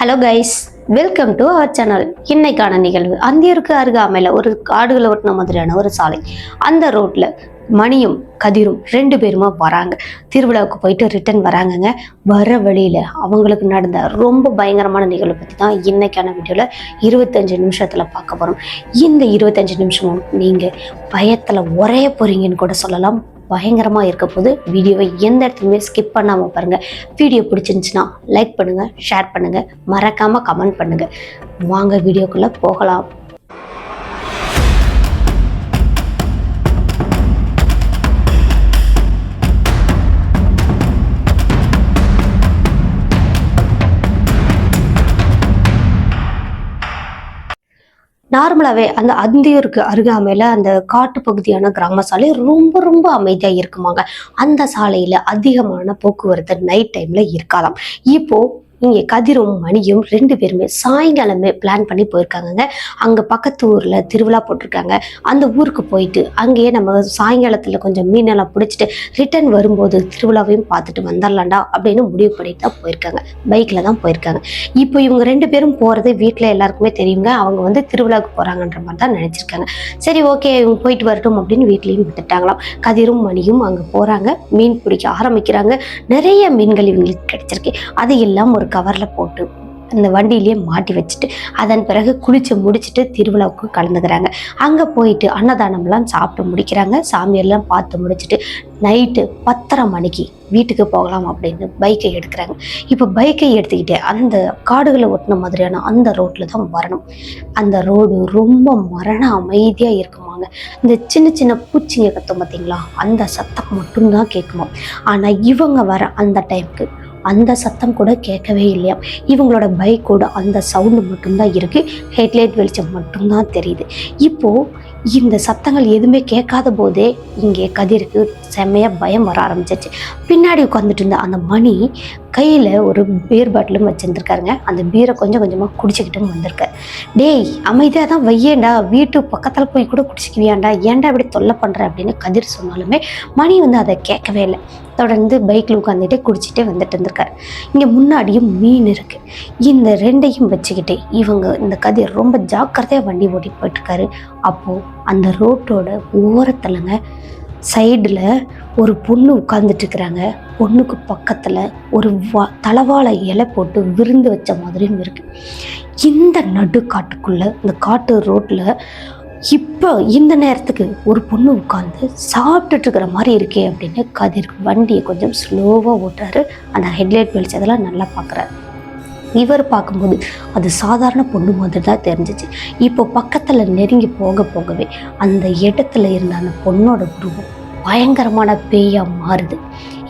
Hello guys, welcome to our channel. இன்னைக்கான நிகழ்வு அந்தியூருக்கு அருகாமையில் ஒரு காடுகளை ஒட்டின மாதிரியான ஒரு சாலை. அந்த ரோட்ல மணியும் கதிரும் ரெண்டு பேருமா வராங்க. திருவிழாவுக்கு போயிட்டு ரிட்டர்ன் வராங்கங்க. வர வழியில அவங்களுக்கு நடந்த ரொம்ப பயங்கரமான நிகழ்வு பற்றி தான் இன்னைக்கான வீடியோல 25 நிமிஷத்துல பார்க்க போறோம். இந்த 25 நிமிஷமும் நீங்க பயத்துல உரைய போறீங்கன்னு கூட சொல்லலாம். பயங்கரமாக இருக்க போது வீடியோவை எந்த இடத்துலையுமே ஸ்கிப் பண்ணாமல் பாருங்கள். வீடியோ பிடிச்சிருந்துச்சுன்னா லைக் பண்ணுங்கள், ஷேர் பண்ணுங்கள், மறக்காமல் கமெண்ட் பண்ணுங்கள். வாங்க வீடியோக்குள்ளே போகலாம். நார்மலாகவே அந்த அந்தியூருக்கு அருகாமையில் அந்த காட்டு பகுதியான கிராம சாலை ரொம்ப ரொம்ப அமைதியாக இருக்குமாங்க. அந்த சாலையில் அதிகமான போக்குவரத்து நைட் டைமில் இருக்காதாம். இப்போது இங்கே கதிரும் மணியும் ரெண்டு பேருமே சாயங்காலமே பிளான் பண்ணி போயிருக்காங்கங்க. அங்கே பக்கத்து ஊரில் திருவிழா போட்டிருக்காங்க. அந்த ஊருக்கு போயிட்டு அங்கேயே நம்ம சாயங்காலத்தில் கொஞ்சம் மீனெல்லாம் பிடிச்சிட்டு ரிட்டர்ன் வரும்போது திருவிழாவையும் பார்த்துட்டு வந்துடலாண்டா அப்படின்னு முடிவு பண்ணிட்டு தான் போயிருக்காங்க. பைக்கில் தான் போயிருக்காங்க. இப்போ இவங்க ரெண்டு பேரும் போகிறது வீட்டில் எல்லாருக்குமே தெரியுங்க. அவங்க திருவிழாவுக்கு போகிறாங்கன்ற மாதிரி தான் நினச்சிருக்காங்க. சரி, ஓகே, இவங்க போயிட்டு வரட்டும் அப்படின்னு வீட்லேயும் விட்டுட்டாங்களாம். கதிரும் மணியும் அங்கே போகிறாங்க. மீன் பிடிக்க ஆரம்பிக்கிறாங்க. நிறைய மீன்கள் இவங்களுக்கு கிடைச்சிருக்கு. அது எல்லாம் ஒரு கவர்ல போட்டு அந்த வண்டியிலேயே மாட்டி வச்சுட்டு அதன் பிறகு குளிச்சு முடிச்சுட்டு திருவிழாவுக்கு கலந்துக்கிறாங்க. அங்கே போயிட்டு அன்னதானம்லாம் சாப்பிட்டு முடிக்கிறாங்க. சாமியெல்லாம் பார்த்து முடிச்சுட்டு நைட்டு 10:30 மணிக்கு வீட்டுக்கு போகலாம் அப்படின்னு பைக்கை எடுக்கிறாங்க. இப்போ பைக்கை எடுத்துக்கிட்டு அந்த காடுகளை ஒட்டின மாதிரியான அந்த ரோட்டில் தான் வரணும். அந்த ரோடு ரொம்ப மரண அமைதியாக இருக்குமாங்க. இந்த சின்ன சின்ன பூச்சிங்க கத்தும் பார்த்தீங்களா, அந்த சத்தம் மட்டும்தான் கேட்குமா. ஆனால் இவங்க வர அந்த டைமுக்கு அந்த சத்தம் கூட கேட்கவே இல்லையா. இவங்களோட பைக்கோட அந்த சவுண்டு மட்டும்தான் இருக்குது. ஹெட்லைட் வெளிச்சம் மட்டும்தான் தெரியுது. இப்போது இந்த சத்தங்கள் எதுவுமே கேட்காத போதே இங்கே கதிருக்கு செம்மையாக பயம் வர ஆரம்பிச்சிருச்சு. பின்னாடி உட்காந்துட்டு இருந்த அந்த மணி கையில் ஒரு பீர் பாட்டிலும் வச்சுருந்துருக்காருங்க. அந்த பீரை கொஞ்சம் கொஞ்சமாக குடிச்சிக்கிட்டும் வந்திருக்காரு. டேய், அமைதியாக தான் வையேண்டா, வீட்டு பக்கத்தில் போய் கூட குடிச்சிக்குவியாண்டா, ஏன்டா இப்படி தொல்லை பண்ணுற அப்படின்னு கதிர் சொன்னாலுமே மணி அதை கேட்கவே இல்லை. தொடர்ந்து பைக்கில் உட்காந்துட்டே குடிச்சிட்டே வந்துட்டு இருந்திருக்காரு. இங்கே முன்னாடியும் மீன் இருக்குது. இந்த ரெண்டையும் வச்சுக்கிட்டே இந்த கதிர் ரொம்ப ஜாக்கிரதையாக வண்டி ஓட்டிட்டு போயிட்டுருக்காரு. அப்போது அந்த ரோட்டோட ஓரத்துலங்க சைடில் ஒரு பொண்ணு உட்காந்துட்டு இருக்கிறாங்க. பொண்ணுக்கு பக்கத்தில் ஒரு தலவாழை இலை போட்டு விருந்து வச்ச மாதிரியும் இருக்குது. இந்த நடுக்காட்டுக்குள்ளே இந்த காட்டு ரோட்டில் இப்போ இந்த நேரத்துக்கு ஒரு பொண்ணு உட்காந்து சாப்பிட்டுட்டு இருக்கிற மாதிரி இருக்கே அப்படின்னு கதிர் வண்டியை கொஞ்சம் ஸ்லோவாக ஓட்டுறாரு. அந்த ஹெட்லைட் வெளிச்சதெல்லாம் நல்லா பார்க்குறாரு. இவர் பார்க்கும்போது அது சாதாரண பொண்ணு மாதிரி தான் தெரிஞ்சிச்சு. இப்போ பக்கத்தில் நெருங்கி போகவே அந்த இடத்துல இருந்த அந்த பொண்ணோட உருவம் பயங்கரமான பேயாக மாறுது.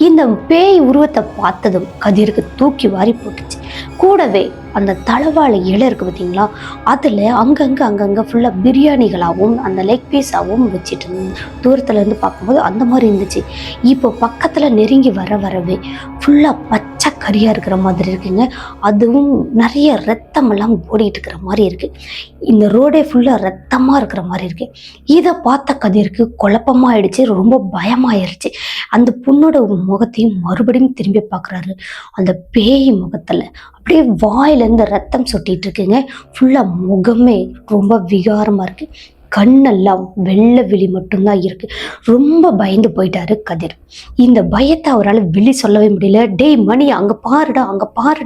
இந்த பேய் உருவத்தை பார்த்ததும் கதிருக்கு தூக்கி வாரி போட்டுச்சு. கூடவே அந்த தலவாழை இலை இருக்குது பார்த்தீங்களா, அதில் அங்கங்கே ஃபுல்லாக பிரியாணிகளாகவும் அந்த லெக் பீஸாகவும் வச்சுட்டு இருந்தது. தூரத்துலேருந்து பார்க்கும்போது அந்த மாதிரி இருந்துச்சு. இப்போ பக்கத்தில் நெருங்கி வரவே ஃபுல்லாக பச்சை கறியாக இருக்கிற மாதிரி இருக்குங்க. அதுவும் நிறைய ரத்தமெல்லாம் ஓடிட்டு இருக்கிற மாதிரி இருக்குது. இந்த ரோடே ஃபுல்லாக ரத்தமாக இருக்கிற மாதிரி இருக்குது. இதை பார்த்த கதிருக்கு குழப்பமாயிடுச்சு, ரொம்ப பயமாயிருச்சு. அந்த பொண்ணோட முகத்தையும் மறுபடியும் திரும்பி பார்க்குறாரு. அந்த பேய் முகத்தில் அப்படியே வாயிலேருந்து ரத்தம் சொட்டிட்டு இருக்குங்க. ஃபுல்லாக முகமே ரொம்ப விகாரமாக இருக்குது. கண்ணெல்லாம் வெள்ளை விழி மட்டும்தான் இருக்குது. ரொம்ப பயந்து போயிட்டாரு கதிர். இந்த பயத்தை அவரால் வெளி சொல்லவே முடியல. டேய் மணி, அங்கே பாருடா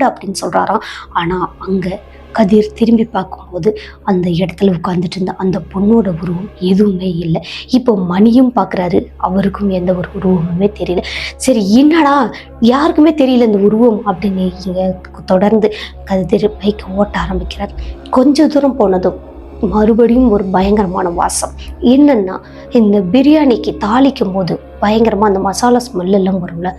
அப்படின்னு சொல்கிறாராம். ஆனால் அங்கே கதிர் திரும்பி பார்க்கும்போது அந்த இடத்துல உட்காந்துட்டு இருந்த அந்த பொண்ணோட உருவம் எதுவுமே இல்லை. இப்போ மணியும் பார்க்குறாரு, அவருக்கும் எந்த ஒரு உருவமுமே தெரியல. சரி, என்னடா யாருக்குமே தெரியல இந்த உருவம் அப்படின்னு இங்கே தொடர்ந்து கதிர் பைக்கை ஓட்ட ஆரம்பிக்கிறார். கொஞ்சம் தூரம் போனதும் மறுபடியும் ஒரு பயங்கரமான வாசம். என்னன்னா, இந்த பிரியாணிக்கு தாளிக்கும் போது பயங்கரமாக அந்த மசாலா ஸ்மெல் எல்லாம் வரும்ல,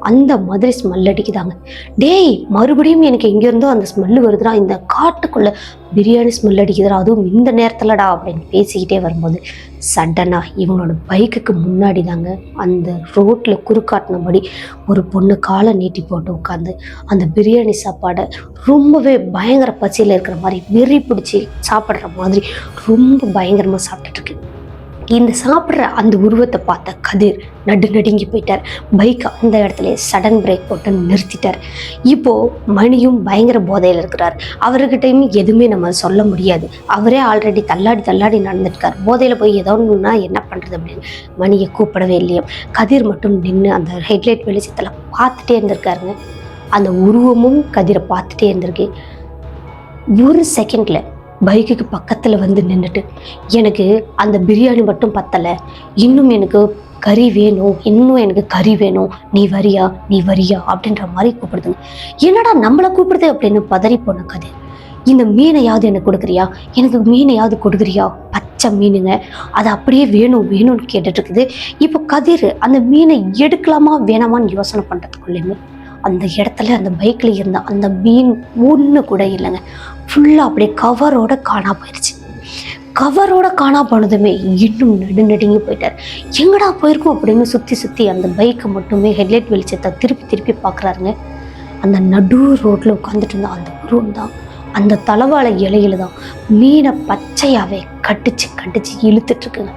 அந்த மாதிரி ஸ்மெல் அடிக்குதாங்க. டேய், மறுபடியும் எனக்கு எங்கேருந்தோ அந்த ஸ்மெல்லு வருதுடா, இந்த காட்டுக்குள்ளே பிரியாணி ஸ்மெல் அடிக்குதுடா, அதுவும் இந்த நேரத்தில்டா அப்படின்னு பேசிக்கிட்டே வரும்போது சடனாக இவங்களோட பைக்குக்கு முன்னாடி தாங்க அந்த ரோட்டில் குறுக்காட்டினபடி ஒரு பொண்ணு காலை நீட்டி போட்டு உட்காந்து அந்த பிரியாணி சாப்பாடை ரொம்பவே பயங்கர பசியில் இருக்கிற மாதிரி வெறி பிடிச்சி சாப்பிட்ற மாதிரி ரொம்ப பயங்கரமாக சாப்பிட்டுட்ருக்கு. இந்த சாப்பிட்ற அந்த உருவத்தை பார்த்த கதிர் நடுங்கி போயிட்டார். பைக் அந்த இடத்துல சடன் பிரேக் போட்டு நிறுத்திட்டார். இப்போ மணியும் பயங்கர போதையில் இருக்கிறார். அவர்கிட்டையும் எதுவுமே நம்ம சொல்ல முடியாது. அவரே ஆல்ரெடி தள்ளாடி நடந்துட்டுருக்கார். போதையில் போய் ஏதோ ஒன்றுனா என்ன பண்ணுறது அப்படின்னு மணியை கூப்பிடவே இல்லையா. கதிர் மட்டும் நின்று அந்த ஹெட்லைட் வெளிச்சத்தில் பார்த்துட்டே இருந்திருக்காருங்க. அந்த உருவமும் கதிரை பார்த்துட்டே இருந்திருக்கு. ஒரு செகண்டில் பைக்குக்கு பக்கத்தில் வந்து நின்றுட்டு, எனக்கு அந்த பிரியாணி மட்டும் பத்தலை, இன்னும் எனக்கு கறி வேணும், இன்னும் எனக்கு கறி வேணும், நீ வரியா அப்படின்ற மாதிரி கூப்பிடுதுங்க. என்னடா நம்மளை கூப்பிடுது அப்படின்னு பதறி போன கதிர், இந்த மீனையாவது எனக்கு கொடுக்குறியா, எனக்கு மீனையாவது கொடுக்குறியா, பச்சை மீனுங்க, அது அப்படியே வேணும்னு கேட்டுட்டு இருக்குது. இப்போ கதிர் அந்த மீனை எடுக்கலாமா வேணாமான்னு யோசனை பண்ணுறதுக்குள்ளேயுமே அந்த இடத்துல அந்த பைக்கில் இருந்த அந்த மீன் ஒன்று கூட இல்லைங்க. ஃபுல்லாக அப்படியே கவரோட காணா போயிடுச்சு. கவரோட காணா போனதுமே இன்னும் நடுங்கி போயிட்டார். எங்கடா போயிருக்கோம் அப்படின்னு சுற்றி அந்த பைக்கை மட்டுமே ஹெட்லைட் வெளிச்சத்தை திருப்பி பார்க்குறாருங்க. அந்த நடு ரோட்டில் உட்காந்துட்டு இருந்தா அந்த உருவம் தான், அந்த தலவாழை இலையில தான் மீனை பச்சையாகவே கட்டிச்சு இழுத்துட்ருக்குங்க.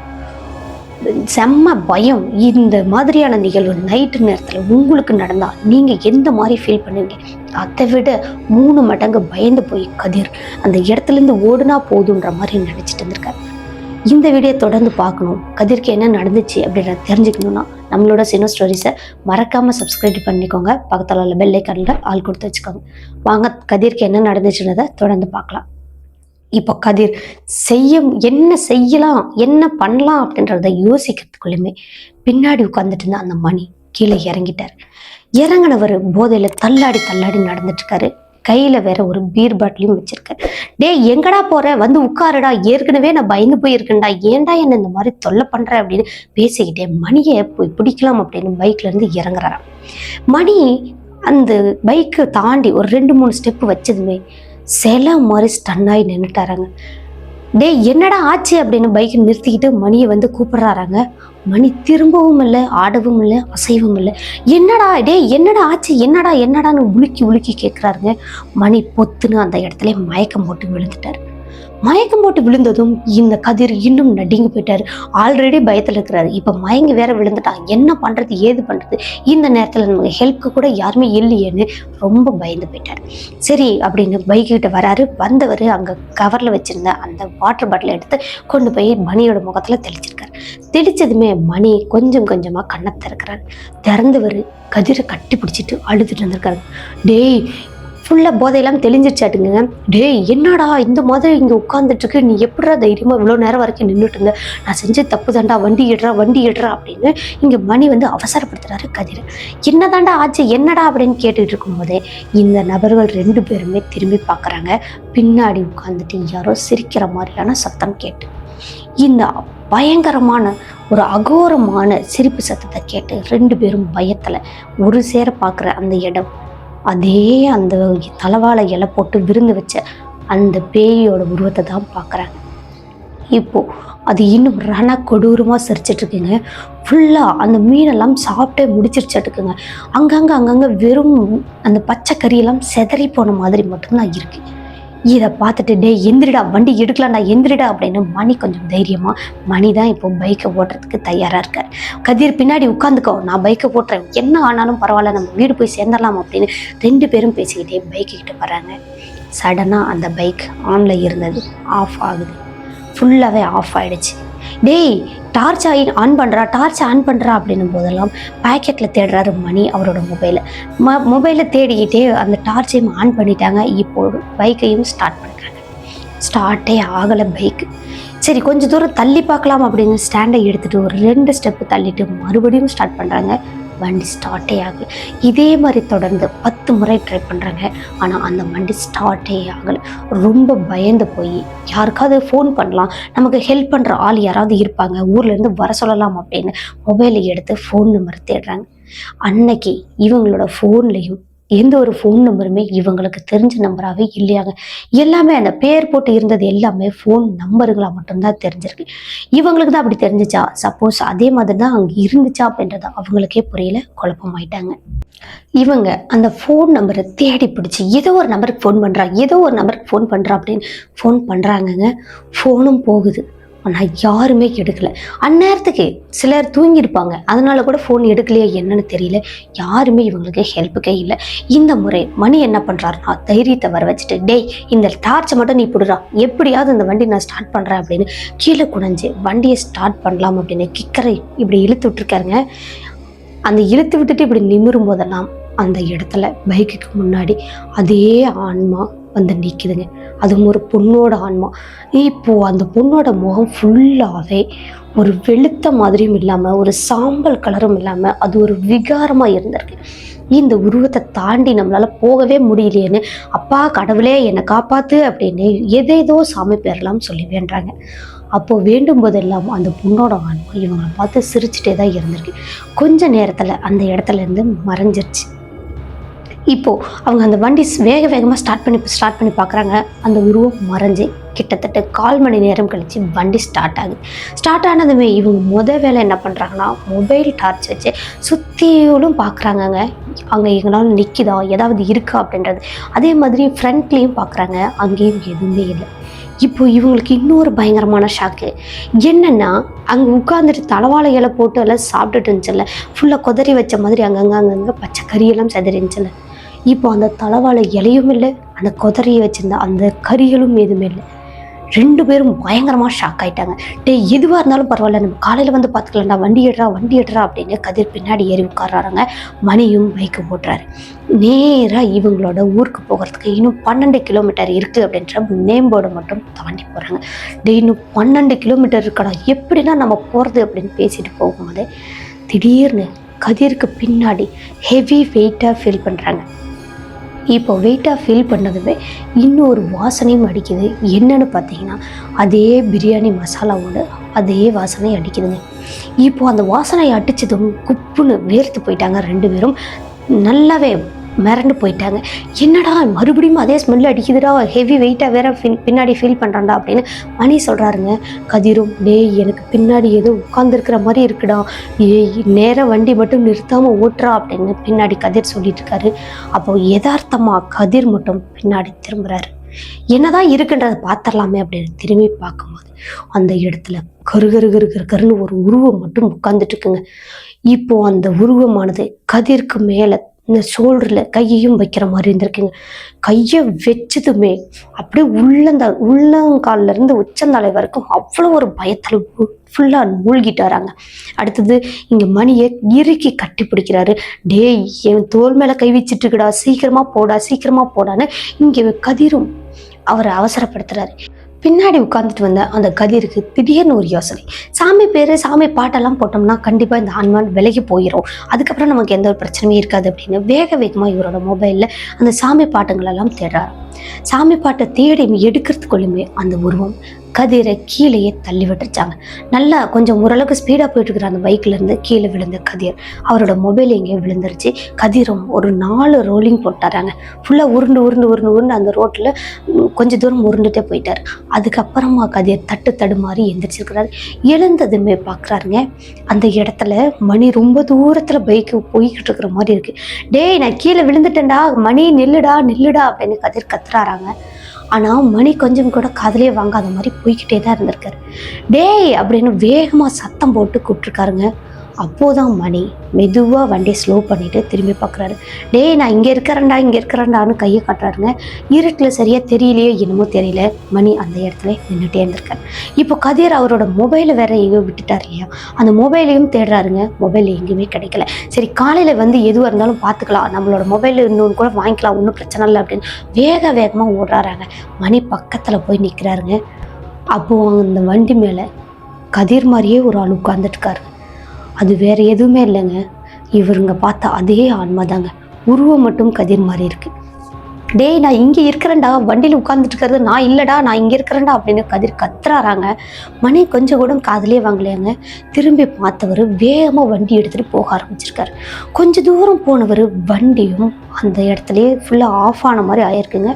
செம்ம பயம். இந்த மாதிரியான நிகழ்வு நைட்டு நேரத்தில் உங்களுக்கு நடந்தால் நீங்கள் எந்த மாதிரி ஃபீல் பண்ணுவீங்க? அதை விட 3 மடங்கு பயந்து போய் கதிர் அந்த இடத்துலேருந்து ஓடுனா போதுன்ற மாதிரி நினச்சிட்டு இருந்திருக்காரு. இந்த வீடியோ தொடர்ந்து பார்க்கணும், கதிர்க்கு என்ன நடந்துச்சு அப்படின்றத தெரிஞ்சுக்கணுன்னா நம்மளோட சினோ ஸ்டோரிஸை மறக்காமல் சப்ஸ்கிரைப் பண்ணிக்கோங்க. பக்கத்தில் உள்ள பெல் ஐக்கானில் ஆள் கொடுத்து வச்சுக்கோங்க. வாங்க கதிர்க்கு என்ன நடந்துச்சுன்றதை தொடர்ந்து பார்க்கலாம். இப்போ கதிர் என்ன செய்யலாம், என்ன பண்ணலாம் அப்படின்றத யோசிக்கிறதுக்குள்ளுமே பின்னாடி உட்காந்துட்டு இருந்த அந்த மணி கீழே இறங்கிட்டார். இறங்கினவர் போதையில் தள்ளாடி நடந்துட்டு இருக்காரு. கையில வேற ஒரு பீர் பாட்டிலையும் வச்சிருக்காரு. டே எங்கடா போற, வந்து உட்காருடா, ஏற்கனவே நான் பயந்து போயிருக்கேன்டா, ஏன்டா என்ன இந்த மாதிரி தொல்லை பண்ற அப்படின்னு பேசிக்கிட்டே மணியை போய் பிடிக்கலாம் அப்படின்னு பைக்ல இருந்து இறங்குறாராம். மணி அந்த பைக்கை தாண்டி ஒரு 2-3 ஸ்டெப்பு வச்சதுமே சில மாதிரி ஸ்டன்னாகி நின்றுட்டாராங்க. டே என்னடா ஆச்சு அப்படின்னு பைக்கை நிறுத்திக்கிட்டு மணியை வந்து கூப்பிடுறாராங்க. மணி திரும்பவும் இல்லை, ஆடவும் இல்லை, அசைவும் இல்லை. என்னடா ஆச்சு, என்னடான்னு உலுக்கி கேட்குறாருங்க. மணி பொத்துன்னு அந்த இடத்துல மயக்கம் போட்டு விழுந்துட்டார். மயக்கம் போட்டு விழுந்ததும் இந்த கதிர் இன்னும் நடுங்கி போயிட்டாரு. ஆல்ரெடி பயத்தில் இருக்கிறாரு, இப்போ மயங்கி வேற விழுந்துட்டான். என்ன பண்ணுறது ஏது பண்ணுறது, இந்த நேரத்தில் நமக்கு ஹெல்ப்க்கு கூட யாருமே இல்லையேன்னு ரொம்ப பயந்து போயிட்டார். சரி அப்படின்னு பைக்கிட்ட வராரு. வந்தவர் அங்கே கவரில் வச்சுருந்த அந்த வாட்டர் பாட்டிலை எடுத்து கொண்டு போய் மணியோட முகத்தில் தெளிச்சிருக்காரு. தெளிச்சதுமே மணி கொஞ்சமாக கண்ணை திறந்தவர் கதிரை கட்டி பிடிச்சிட்டு அழுதுட்டு இருந்திருக்காரு. டேய் ஃபுல்லாக போதையெல்லாம் தெளிஞ்சிருச்சாட்டுங்க. டேய் என்னடா இந்த மாதிரி இங்கே உட்காந்துட்டுருக்கு, நீ எப்படிடா தைரியமாக இவ்வளோ நேரம் வரைக்கும் நின்றுட்டு இருந்த, நான் செஞ்ச தப்பு தாண்டா, வண்டி எடுறா அப்படின்னு இங்கே மணி வந்து அவசரப்படுத்துறாரு கதிரை. என்னதாண்டா ஆச்சு, என்னடா அப்படின்னு கேட்டுட்டு இருக்கும்போதே இந்த நபர்கள் 2 பேருமே திரும்பி பார்க்குறாங்க. பின்னாடி உட்காந்துட்டு யாரோ சிரிக்கிற மாதிரியான சத்தம் கேட்டு இந்த பயங்கரமான ஒரு அகோரமான சிரிப்பு சத்தத்தை கேட்டு 2 பேரும் பயத்தில் ஒரு சேர பார்க்குற அந்த இடம் அதே அந்த தலவாழை இலை போட்டு விருந்து வச்ச அந்த பேயோட உருவத்தை தான் பார்க்குறாங்க. இப்போது அது இன்னும் கொடூரமாக சிரிச்சிட்டு இருக்குங்க. ஃபுல்லாக அந்த மீனெல்லாம் சாப்பிட்டே முடிச்சிருச்சாட்டுக்குங்க. அங்கங்கே வெறும் அந்த பச்சை கறியெல்லாம் செதறி போன மாதிரி மட்டும்தான் இருக்குது. இதை பார்த்துட்டு டே எந்திரிடா, வண்டி எடுக்கலாம்டா, எந்திரிடா அப்படின்னு மணி கொஞ்சம் தைரியமாக, மணி தான் இப்போ பைக்கை ஓட்டுறதுக்கு தயாராக இருக்கார். கதிர் பின்னாடி உட்காந்துக்கோ, நான் பைக்கை ஓட்டுறேன், என்ன ஆனாலும் பரவாயில்ல, நம்ம வீடு போய் சேர்ந்துடலாம் அப்படின்னு 2 பேரும் பேசிக்கிட்டே பைக்கிட்ட வராங்க. சடனாக அந்த பைக் ஆனில் இருந்தது ஆஃப் ஆகுது. ஃபுல்லாகவே ஆஃப் ஆகிடுச்சு. டேய் டார்ச் ஆன் பண்ணுறா அப்படின்னும் போதெல்லாம் பேக்கெட்டில் தேடுறாரு மணி அவரோட மொபைலை தேடிக்கிட்டே அந்த டார்ச்சையும் ஆன் பண்ணிட்டாங்க. இப்போது பைக்கையும் ஸ்டார்ட் பண்ணுறாங்க. ஸ்டார்ட்டே ஆகலை பைக்கு. சரி கொஞ்சம் தூரம் தள்ளி பார்க்கலாம் அப்படின்னு ஸ்டாண்டை எடுத்துகிட்டு ஒரு 2 ஸ்டெப்பு தள்ளிட்டு மறுபடியும் ஸ்டார்ட் பண்ணுறாங்க. வண்டி ஸ்டார்ட்டே ஆகலை. இதே மாதிரி தொடர்ந்து 10 முறை ட்ரை பண்ணுறாங்க. ஆனால் அந்த வண்டி ஸ்டார்ட்டே ஆகலை. ரொம்ப பயந்து போய் யாருக்காவது ஃபோன் பண்ணலாம், நமக்கு ஹெல்ப் பண்ணுற ஆள் யாராவது இருப்பாங்க, ஊர்லேருந்து வர சொல்லலாம் அப்படின்னு மொபைலை எடுத்து ஃபோன் நம்பர் தேடுறாங்க. அன்னைக்கு இவங்களோட ஃபோன்லேயும் எந்த ஒரு ஃபோன் நம்பருமே இவங்களுக்கு தெரிஞ்ச நம்பராகவே இல்லையாங்க. எல்லாமே அந்த பேர் போட்டு இருந்தது எல்லாமே ஃபோன் நம்பருங்களாக மட்டும்தான் தெரிஞ்சிருக்கு. இவங்களுக்கு தான் அப்படி தெரிஞ்சிச்சா, சப்போஸ் அதே மாதிரி தான் அங்கே இருந்துச்சா அப்படின்றது அவங்களுக்கே புரியல, குழப்பமாயிட்டாங்க. இவங்க அந்த ஃபோன் நம்பரை தேடி பிடிச்சி ஏதோ ஒரு நம்பருக்கு ஃபோன் பண்ணுறா அப்படின்னு ஃபோன் பண்ணுறாங்கங்க. ஃபோனும் போகுது. ஆனால் யாருமே எடுக்கலை. அந்நேரத்துக்கு சிலர் தூங்கியிருப்பாங்க, அதனால கூட ஃபோன் எடுக்கலையா என்னன்னு தெரியல. யாருமே இவங்களுக்கு ஹெல்ப்புக்கே இல்லை. இந்த முறை மணி என்ன பண்ணுறாருன்னா தைரியத்தை வர வச்சுட்டு, டேய் இந்த டார்ச்சை மட்டும் நீ பிடுறா, எப்படியாவது இந்த வண்டி நான் ஸ்டார்ட் பண்ணுறேன் அப்படின்னு கீழே குனிஞ்சு வண்டியை ஸ்டார்ட் பண்ணலாம் அப்படின்னு கிக்கரை இப்படி இழுத்து விட்டுருக்காருங்க. அந்த இழுத்து விட்டுட்டு இப்படி நிமிரும் போதெல்லாம் அந்த இடத்துல பைக்குக்கு முன்னாடி அதே ஆன்மா வந்து நிற்குதுங்க. அதுவும் ஒரு பொண்ணோட ஆன்மா. இப்போது அந்த பொண்ணோட முகம் ஃபுல்லாகவே ஒரு வெளுத்த மாதிரியும் இல்லாமல் ஒரு சாம்பல் கலரும் இல்லாமல் அது ஒரு விகாரமாக இருந்திருக்கு. இந்த உருவத்தை தாண்டி நம்மளால் போகவே முடியலையேன்னு, அப்பா கடவுளே என்னை காப்பாற்று அப்படின்னு எதேதோ சாமி பேரெல்லாம் சொல்லி வேண்டாங்க. அப்போது வேண்டும் போதெல்லாம் அந்த பொண்ணோட ஆன்மா இவங்களை பார்த்து சிரிச்சுட்டே தான் இருந்திருக்கு. கொஞ்ச நேரத்தில் அந்த இடத்துல இருந்து மறைஞ்சிருச்சு. இப்போது அவங்க அந்த வண்டி வேகமாக ஸ்டார்ட் பண்ணி பார்க்குறாங்க. அந்த உருவம் மறைஞ்சு கிட்டத்தட்ட 1/4 மணி நேரம் கழித்து வண்டி ஸ்டார்ட் ஆகுது. ஸ்டார்ட் ஆனதுமே இவங்க வேலை என்ன பண்ணுறாங்கன்னா மொபைல் டார்ச் வச்சு சுற்றியும் பார்க்குறாங்கங்க. அங்கே எங்கனாலும் நிற்கிதா, ஏதாவது இருக்கா அப்படின்றது. அதே மாதிரி ஃப்ரண்ட்லேயும் பார்க்குறாங்க, அங்கேயும் எதுவுமே இல்லை. இப்போ இவங்களுக்கு இன்னொரு பயங்கரமான ஷாக்கு என்னென்னா, அங்கே உட்காந்துட்டு தலவாழை இலை போட்டு எல்லாம் சாப்பிட்டுட்டு இருந்துச்சுல்ல, ஃபுல்லாக கொதறி வச்ச மாதிரி அங்கங்கே பச்சை கறியெல்லாம் செதறிச்சுல்ல. இப்போ அந்த தலவாழை இலையும் இல்லை, அந்த கொதறியை வச்சுருந்த அந்த கறிகளும் எதுவுமே இல்லை. 2 பேரும் பயங்கரமாக ஷாக் ஆகிட்டாங்க. எதுவாக இருந்தாலும் பரவாயில்ல, நம்ம காலையில் வந்து பார்த்துக்கலாம்டா, வண்டி எடுறா அப்படின்னு கதிர் பின்னாடி ஏறி உட்காராங்க. மணியும் பைக்கு போட்டுறாரு. நேராக இவங்களோட ஊருக்கு போகிறதுக்கு இன்னும் 12 கிலோமீட்டர் இருக்குது அப்படின்ற நேம் போர்டை மட்டும் தாண்டி போகிறாங்க. இன்னும் 12 கிலோமீட்டர் இருக்கடா, எப்படின்னா நம்ம போகிறது அப்படின்னு பேசிட்டு போகும்போது திடீர்னு கதிருக்கு பின்னாடி ஹெவி வெயிட்டாக ஃபீல் பண்ணுறாங்க. இப்போ வெயிட்டாக ஃபீல் பண்ணதுமே இன்னொரு வாசனையும் அடிக்குது. என்னன்னு பார்த்தீங்கன்னா அதே பிரியாணி மசாலாவோட அதே வாசனை அடிக்குதுங்க. இப்போது அந்த வாசனை அடித்ததும் குப்புன்னு வேர்த்து போயிட்டாங்க 2 பேரும். நல்லாவே மிரண்டு போயிட்டாங்க. என்னடா மறுபடியும் அதே ஸ்மெல் அடிக்குதுடா, ஹெவி வெயிட்டாக வேற பின்னாடி ஃபீல் பண்ணுறான்டா அப்படின்னு மணி சொல்கிறாருங்க. கதிரும், எனக்கு பின்னாடி ஏதோ உட்காந்துருக்கிற மாதிரி இருக்குடா, நேராக வண்டி மட்டும் நிறுத்தாமல் ஓட்டுறா அப்படின்னு பின்னாடி கதிர் சொல்லிட்டு இருக்காரு. அப்போ யதார்த்தமாக கதிர் மட்டும் பின்னாடி திரும்புகிறாரு. என்னதான் இருக்குன்றதை பார்த்துடலாமே அப்படின்னு திரும்பி பார்க்கும்போது அந்த இடத்துல கருன்னு ஒரு உருவம் மட்டும் உட்காந்துட்டு இருக்குங்க. இப்போ அந்த உருவமானது கதிருக்கு மேலே இந்த ஷோல்டரில் கையையும் வைக்கிற மாதிரி இருந்திருக்குங்க. கையை வச்சதுமே அப்படியே உள்ளங்காலிலேருந்து உச்சந்தலை வரைக்கும் அவ்வளோ ஒரு பயத்தில் ஃபுல்லாக மூழ்கிட்டாராங்க. அடுத்தது இங்கே மணியை இறுக்கி கட்டி பிடிக்கிறாரு. என் தோல் மேலே கை வச்சுட்டுருக்குடா, சீக்கிரமாக போடான்னு இங்கே கதிரும் அவரை அவசரப்படுத்துறாரு. பின்னாடி உட்காந்துட்டு வந்த அந்த கதிருக்கு திடீர்னு ஒரு யோசனை. சாமி பேர் சாமி பாட்டெல்லாம் போட்டோம்னா கண்டிப்பாக இந்த ஆன்மான் விலகி போயிடும், அதுக்கப்புறம் நமக்கு எந்த ஒரு பிரச்சனையும் இருக்காது அப்படின்னு வேகமாக இவரோட மொபைலில் அந்த சாமி பாட்டுங்களெல்லாம் தேடுறாரு. சாமி பாட்டை தேடி எடுக்கிறதுக்குள்ளுமே அந்த உருவம் கதிரை கீழேயே தள்ளி விட்டுருச்சாங்க. நல்லா கொஞ்சம் ஓரளவுக்கு ஸ்பீடாக போயிட்டுருக்குற அந்த பைக்லேருந்து கீழே விழுந்த கதிர் அவரோட மொபைல் எங்கேயோ விழுந்துருச்சு. கதிரும் ஒரு 4 ரோலிங் போட்டாராங்க. ஃபுல்லாக உருண்டு அந்த ரோட்டில் கொஞ்சம் தூரம் உருண்டுட்டே போயிட்டார். அதுக்கப்புறமா கதிர் தடுமாறி எந்திரிச்சிருக்கிறாரு. எழுந்ததுமே பார்க்குறாருங்க, அந்த இடத்துல மணி ரொம்ப தூரத்தில் பைக்கு போய்கிட்டு இருக்கிற மாதிரி இருக்குது. நான் கீழே விழுந்துட்டேன்டா, மணி நில்லுடா அப்படின்னு கதிர் கத்துறாராங்க. ஆனால் மணி கொஞ்சம் கூட காதலே வாங்காத மாதிரி போய்கிட்டே தான் இருந்திருக்காரு. அப்படின்னு வேகமாக சத்தம் போட்டு கூப்பிட்டுருக்காருங்க. அப்போதான் மணி மெதுவாக வண்டியை ஸ்லோ பண்ணிவிட்டு திரும்பி பார்க்குறாரு. நான் இங்கே இருக்கிறேன்டான்னு கையை காட்டுறாருங்க. இருட்டில் சரியாக தெரியலையோ என்னமோ தெரியல, மணி அந்த இடத்துல நின்றுட்டே இருந்திருக்காரு. இப்போ கதிர் அவரோட மொபைலை வேற எங்கேயோ விட்டுட்டார் இல்லையா, அந்த மொபைலையும் தேடுறாருங்க. மொபைல் எங்கேயுமே கிடைக்கல. சரி காலையில் வந்து எதுவாக இருந்தாலும் பார்த்துக்கலாம், நம்மளோட மொபைல் இன்னொன்று கூட வாங்கிக்கலாம், ஒன்றும் பிரச்சனை இல்லை அப்படின்னு வேகமாக ஓடுறாங்க. மணி பக்கத்தில் போய் நிற்கிறாருங்க. அப்போது அந்த வண்டி மேலே கதிர் மாதிரியே ஒரு ஆள் உட்கார்ந்துட்டுருக்காரு. அது வேறு எதுவுமே இல்லைங்க, இவருங்க பார்த்தா அதே ஆன்மா தாங்க. உருவம் மட்டும் கதிர் மாதிரி இருக்குது. நான் இங்கே இருக்கிறேன்டா, வண்டியில் உட்காந்துட்டு இருக்கிறது நான் இல்லைடா, நான் இங்கே இருக்கிறேன்டா அப்படின்னு கதிர் கத்துறாராங்க. மணி கொஞ்சம் கூட காதலே வாங்கலையாங்க. திரும்பி பார்த்தவர் வேகமாக வண்டி எடுத்துகிட்டு போக ஆரம்பிச்சிருக்காரு. கொஞ்சம் தூரம் போனவர் வண்டியும் அந்த இடத்துலையே ஃபுல்லாக ஆஃப் ஆன மாதிரி ஆயிருக்குங்க.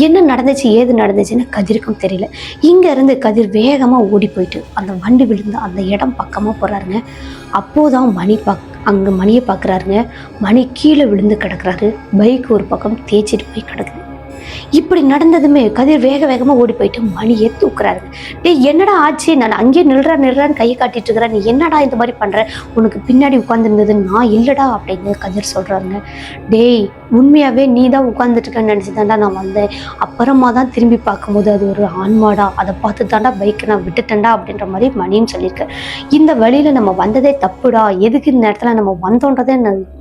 என்ன நடந்துச்சு ஏது நடந்துச்சுன்னு கதிருக்கும் தெரியல. இங்கேருந்து கதிர் வேகமாக ஓடி போயிட்டு அந்த வண்டி விழுந்து அந்த இடம் பக்கமாக போகிறாருங்க. அப்போதான் அங்கே மணியை பார்க்குறாருங்க. மணி கீழே விழுந்து கிடக்குறாரு. பைக் ஒரு பக்கம் தேய்ச்சிட்டு போய் கிடக்குது. இப்படி நடந்ததுமே கதிர் வேக வேகமாக ஓடி போயிட்டு மணியை தூக்குறாருங்க. டேய் என்னடா ஆச்சு, நான் அங்கேயே நில்றான்னு கையை காட்டிட்டு இருக்கிறேன், நீ என்னடா இந்த மாதிரி பண்ணுற, உனக்கு பின்னாடி உட்காந்துருந்தது நான் இல்லைடா அப்படின்னு கதிர் சொல்கிறாருங்க. டேய் உண்மையாகவே நீ தான் உட்காந்துட்டு இருக்கேன்னு நினச்சி தாண்டா நான் வந்தேன், அப்புறமா தான் திரும்பி பார்க்கும்போது அது ஒரு ஆன்மாடா, அதை பார்த்து தாண்டா பைக்கை நான் விட்டுட்டேன்டா அப்படின்ற மாதிரி மணின்னு சொல்லியிருக்கேன். இந்த வழியில் நம்ம வந்ததே தப்புடா, எதுக்கு இந்த நேரத்தில் நம்ம வந்தோன்றதே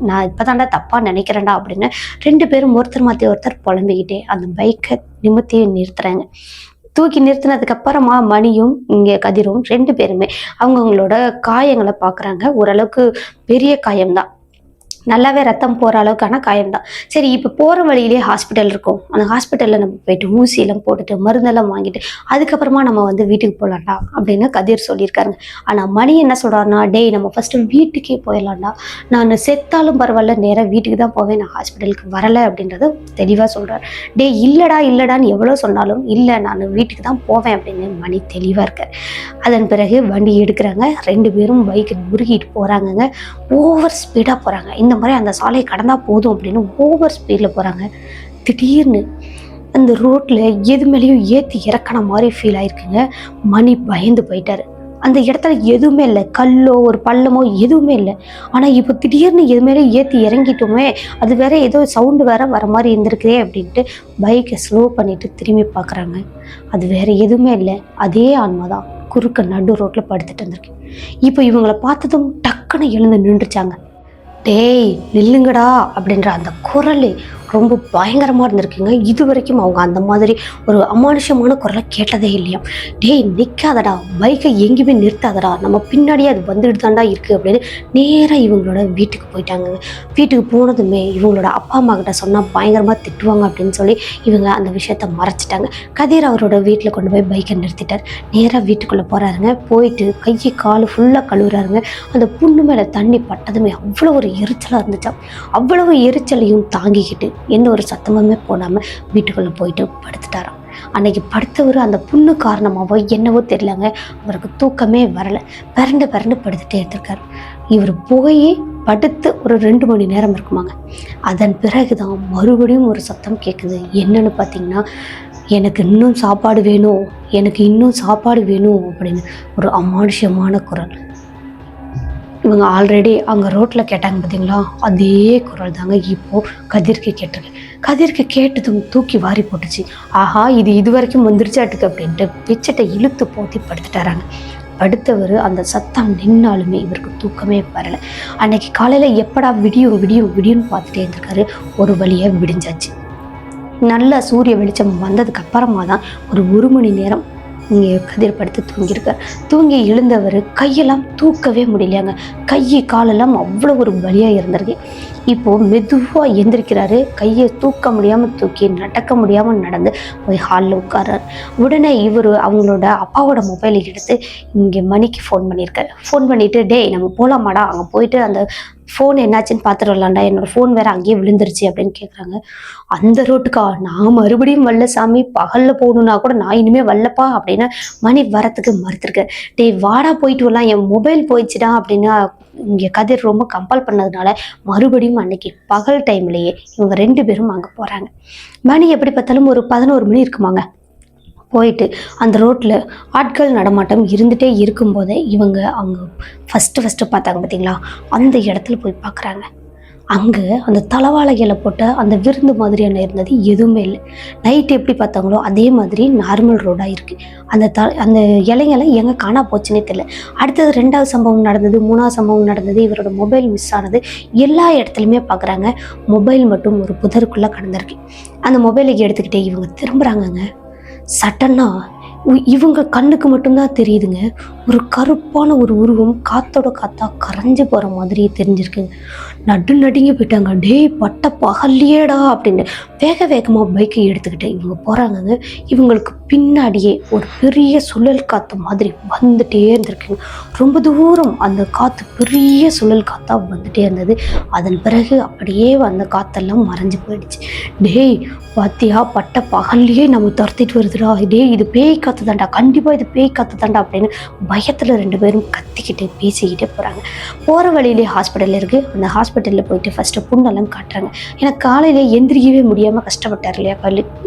நான் இப்போ தாண்டா தப்பாக நினைக்கிறேன்டா அப்படின்னு 2 பேரும் ஒருத்தர் மாற்றி ஒருத்தர் புலம்பிக்கிட்டே அந்த பைக்கை நிமித்தி நிறுத்துறாங்க. தூக்கி நிறுத்தினதுக்கு அப்புறமா மணியும் இங்கே கதிரும் 2 பேருமே அவங்கவுங்களோட காயங்களை பார்க்குறாங்க. ஓரளவுக்கு பெரிய காயம்தான், நல்லாவே ரத்தம் போகிற அளவுக்கான காயம்தான். சரி இப்போ போகிற வழியிலே ஹாஸ்பிட்டல் இருக்கும், அந்த ஹாஸ்பிட்டலில் நம்ம போயிட்டு ஊசியெல்லாம் போட்டுட்டு மருந்தெல்லாம் வாங்கிட்டு அதுக்கப்புறமா நம்ம வீட்டுக்கு போகலாம்டா அப்படின்னு கதிர் சொல்லியிருக்காருங்க. ஆனால் மணி என்ன சொல்கிறாருன்னா, டேய் நம்ம ஃபஸ்ட்டு வீட்டுக்கே போயிடலாம்டா, நான் செத்தாலும் பரவாயில்ல நேராக வீட்டுக்கு தான் போவேன், நான் ஹாஸ்பிட்டலுக்கு வரலை அப்படின்றத தெளிவாக சொல்கிறார். டேய் இல்லைடான்னு எவ்வளோ சொன்னாலும் இல்லை நான் வீட்டுக்கு தான் போவேன் அப்படின்னு மணி தெளிவாக இருக்கார். அதன் பிறகு வண்டி எடுக்கிறாங்க. 2 பேரும் பைக்கை முறுகிட்டு போகிறாங்கங்க. ஓவர் ஸ்பீடாக போகிறாங்க. இந்த மாதிரி அந்த சாலையை கடந்தா போதும் அப்படின்னு ஓவர் ஸ்பீடில் போகிறாங்க. திடீர்னு அந்த ரோட்டில் எது மேலேயும் ஏற்றி இறக்கின மாதிரி ஃபீல் ஆயிருக்குங்க. மணி பயந்து போயிட்டாரு. அந்த இடத்துல எதுவுமே இல்லை, கல்லோ ஒரு பள்ளமோ எதுவுமே இல்லை. ஆனால் இப்போ திடீர்னு எது மேலே ஏற்றி இறங்கிட்டோமே, அது வேற ஏதோ சவுண்டு வேற வர மாதிரி இருந்திருக்குதே அப்படின்ட்டு பைக்கை ஸ்லோ பண்ணிட்டு திரும்பி பார்க்குறாங்க. அது வேற எதுவுமே இல்லை, அதே ஆன்மா தான் குறுக்க நடு ரோட்டில் படுத்துட்டு இருந்திருக்கு. இப்போ இவங்களை பார்த்ததும் டக்குன்னு எழுந்து நின்றுச்சாங்க. டேய் நில்லுங்கடா அப்படின்ற அந்த குரல் ரொம்ப பயங்கரமாக இருந்திருக்குங்க. இது வரைக்கும் அவங்க அந்த மாதிரி ஒரு அமானுஷமான குரலை கேட்டதே இல்லையா. டேய் நிற்காதடா, பைக்கை எங்கேயுமே நிறுத்தாதடா, நம்ம பின்னாடியே அது வந்துட்டு தாண்டா இருக்குது அப்படின்னு நேராக இவங்களோட வீட்டுக்கு போயிட்டாங்க. வீட்டுக்கு போனதுமே இவங்களோட அப்பா அம்மா கிட்ட சொன்னால் பயங்கரமாக திட்டுவாங்க அப்படின்னு சொல்லி இவங்க அந்த விஷயத்த மறைச்சிட்டாங்க. கதிர் அவரோட வீட்டில் கொண்டு போய் பைக்கை நிறுத்திட்டார். நேராக வீட்டுக்குள்ளே போகிறாருங்க. போயிட்டு கையை கால் ஃபுல்லாக கழுவுறாருங்க. அந்த புண்ணு மேலே தண்ணி பட்டதுமே அவ்வளோ ஒரு எரிச்சலாக இருந்துச்சா. அவ்வளவு எரிச்சலையும் தாங்கிக்கிட்டு எந்த ஒரு சத்தமுமே போடாமல் வீட்டுக்குள்ளே போயிட்டு படுத்துட்டாராம். அன்னைக்கு படுத்தவர் அந்த புண்ணு காரணமாகவோ என்னவோ தெரியலங்க, அவருக்கு தூக்கமே வரலை. பிறண்டு படுத்துட்டே இருந்திருக்காரு. இவர் போய் படுத்து ஒரு 2 மணி நேரம் இருக்குமாங்க. அதன் பிறகு தான் மறுபடியும் ஒரு சத்தம் கேட்குது. என்னன்னு பார்த்தீங்கன்னா, எனக்கு இன்னும் சாப்பாடு வேணும், எனக்கு இன்னும் சாப்பாடு வேணும் அப்படின்னு ஒரு அமானுஷமான குரல். இவங்க ஆல்ரெடி அங்கே ரோட்டில் கேட்டாங்க பார்த்தீங்களா, அதே குரல் தாங்க இப்போது கதிர்க்கு கேட்டிருக்கு. கதிர்க்கு கேட்டதும் தூக்கி வாரி போட்டுச்சு. ஆஹா இது வரைக்கும் வந்துருச்சாட்டுக்கு அப்படின்ட்டு பிச்சட்டை இழுத்து போத்தி படுத்துட்டாராங்க. படுத்தவர் அந்த சத்தம் நின்னாலுமே இவருக்கு தூக்கமே வரலை. அன்னைக்கு காலையில் எப்படா விடியும் பார்த்துட்டே இருந்திருக்காரு. ஒரு வழியாக விடிஞ்சாச்சு. நல்ல சூரிய வெளிச்சம் வந்ததுக்கு அப்புறமா தான் ஒரு 1 மணி நேரம் இங்கே கதிர் படுத்து தூங்கியிருக்கார். தூங்கி எழுந்தவர் கையெல்லாம் தூக்கவே முடியலையாங்க. கை காலெல்லாம் அவ்வளோ ஒரு வலியாக இருந்திருக்கு. இப்போது மெதுவாக எந்திரிக்கிறாரு. கையை தூக்க முடியாமல் தூக்கி நடக்க முடியாமல் நடந்து போய் ஹாலில் உட்கார்றாரு. உடனே இவர் அவங்களோட அப்பாவோட மொபைலை எடுத்து இங்கே மணிக்கு ஃபோன் பண்ணியிருக்காரு. ஃபோன் பண்ணிவிட்டு, டேய் நம்ம போகலாமாடா, அங்கே போயிட்டு அந்த ஃபோன் என்னாச்சுன்னு பார்த்துட்டு வரலாம்டா, என்னோடய ஃபோன் வேறு அங்கேயே விழுந்துருச்சு அப்படின்னு கேட்குறாங்க. அந்த ரோட்டுக்கா, நான் மறுபடியும் வரல சாமி, பகலில் போகணுன்னா கூட நான் இனிமேல் வரலப்பா அப்படின்னு மணி வரத்துக்கு மறுத்துருக்கேன். டேய் வாடா போயிட்டு வரலாம், என் மொபைல் போயிடுச்சுடா அப்படின்னா இங்கே கதிர் ரொம்ப கம்பல் பண்ணதுனால மறுபடியும் அன்னைக்கு பகல் டைம்லேயே இவங்க 2 பேரும் அங்கே போகிறாங்க. மணி எப்படி பார்த்தாலும் ஒரு 11 மணி இருக்குமாங்க. போயிட்டு அந்த ரோட்டில் ஆட்கள் நடமாட்டம் இருந்துகிட்டே இருக்கும்போதே இவங்க அவங்க ஃபஸ்ட்டு பார்த்தாங்க பார்த்தீங்களா, அந்த இடத்துல போய் பார்க்குறாங்க. அங்கே அந்த தலவாழை இலை போட்ட அந்த விருந்து மாதிரியான இருந்தது எதுவுமே இல்லை. நைட்டு எப்படி பார்த்தாங்களோ அதே மாதிரி நார்மல் ரோடாக இருக்குது. அந்த இலைங்களை எங்கே காணா போச்சுன்னே தெரியல. அடுத்தது 2வது சம்பவம் நடந்தது, 3வது சம்பவம் நடந்தது. இவரோட மொபைல் மிஸ் ஆனது. எல்லா இடத்துலையுமே பார்க்குறாங்க. மொபைல் மட்டும் ஒரு புதருக்குள்ளே கடந்திருக்கு. அந்த மொபைலை எடுத்துக்கிட்டே இவங்க திரும்புகிறாங்கங்க. சட்டன்னா இவங்க கண்ணுக்கு மட்டும்தான் தெரியுதுங்க, ஒரு கருப்பான ஒரு உருவம் காத்தோட காத்தா கரைஞ்சு போகிற மாதிரியே தெரிஞ்சிருக்குங்க. நடுங்கி போயிட்டாங்க. டேய் பட்ட பகல்லையேடா அப்படின்னு வேகமாக பைக்கை எடுத்துக்கிட்டு இவங்க போகிறாங்கங்க. இவங்களுக்கு பின்னாடியே ஒரு பெரிய சுழல் காற்று மாதிரி வந்துட்டே இருந்திருக்குங்க. ரொம்ப தூரம் அந்த காற்று பெரிய சுழல் காற்றா வந்துட்டே இருந்தது. அதன் பிறகு அப்படியே அந்த காற்றெல்லாம் மறைஞ்சு போயிடுச்சு. டேய் பாத்தியா, பட்ட பகல்லையே நம்ம துரத்திட்டு வருதுடா, டேய் இது பேய் காற்று தாண்டா, கண்டிப்பாக இது பேய் காற்று தாண்டா அப்படின்னு பயத்தில் 2 பேரும் கத்திக்கிட்டு பேசிக்கிட்டே போகிறாங்க. போகிற வழியிலே ஹாஸ்பிட்டல் இருக்குது. அந்த ஹாஸ்பிட்டலில் போயிட்டு ஃபஸ்ட்டு புண்ணெல்லாம் காட்டுறாங்க. ஏன்னா காலையிலே எந்திரிக்கவே முடியாமல் கஷ்டப்பட்டார் இல்லையா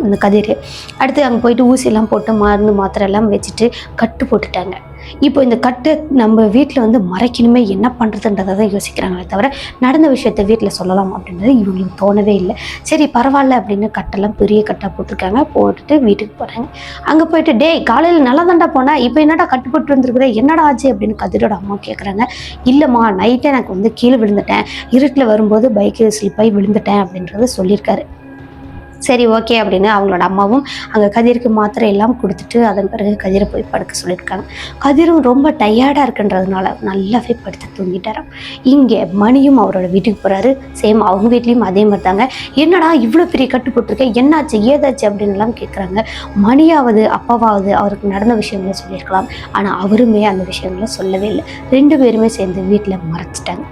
அந்த கதிர். அடுத்து அங்கே போயிட்டு ஊசியெல்லாம் போட்டு மருந்து மாத்திரை எல்லாம் வச்சுட்டு கட்டு போட்டுட்டாங்க. இப்போ இந்த கட்டை நம்ம வீட்டில் மறைக்கணுமே, என்ன பண்ணுறதுன்றதை தான் யோசிக்கிறாங்களே தவிர நடந்த விஷயத்த வீட்டில் சொல்லலாம் அப்படின்றது இவங்களுக்கு தோணவே இல்லை. சரி பரவாயில்ல அப்படின்னு கட்டெல்லாம் பெரிய கட்டாக போட்டிருக்காங்க. போட்டுட்டு வீட்டுக்கு போகிறாங்க. அங்கே போயிட்டு டேய் காலையில் நல்லா தாண்டா போனேன், இப்போ என்னடா கட்டு போட்டு வந்துருக்குற, என்னடா ஆச்சு அப்படின்னு கதிரோட அம்மா கேட்குறாங்க. இல்லைம்மா நைட்டே எனக்கு கீழே விழுந்துட்டேன், இருட்டில் வரும்போது பைக்கு ஸ்லிப்பாகி விழுந்துட்டேன் அப்படின்றத சொல்லியிருக்காரு. சரி ஓகே அப்படின்னு அவங்களோட அம்மாவும் அங்கே கதிருக்கு மாத்திரை எல்லாம் கொடுத்துட்டு அதன் பிறகு கதிரை போய் படுக்க சொல்லியிருக்காங்க. கதிரும் ரொம்ப டயர்டாக இருக்குன்றதுனால நல்லாவே படுத்து தூங்கிட்டாராம். இங்கே மணியும் அவரோட வீட்டுக்கு போகிறாரு. சேம் அவங்க வீட்லேயும் அதே மாதிரி தாங்க. என்னடா இவ்வளோ பெரிய கட்டு போட்டிருக்கேன், என்னாச்சு ஏதாச்சு அப்படின்லாம் கேட்குறாங்க. மணியாவது அப்பாவாவது அவருக்கு நடந்த விஷயங்களை சொல்லியிருக்கலாம். ஆனால் அவருமே அந்த விஷயங்களை சொல்லவே இல்லை. 2 பேருமே சேர்ந்து வீட்டில் மறைச்சிட்டாங்க.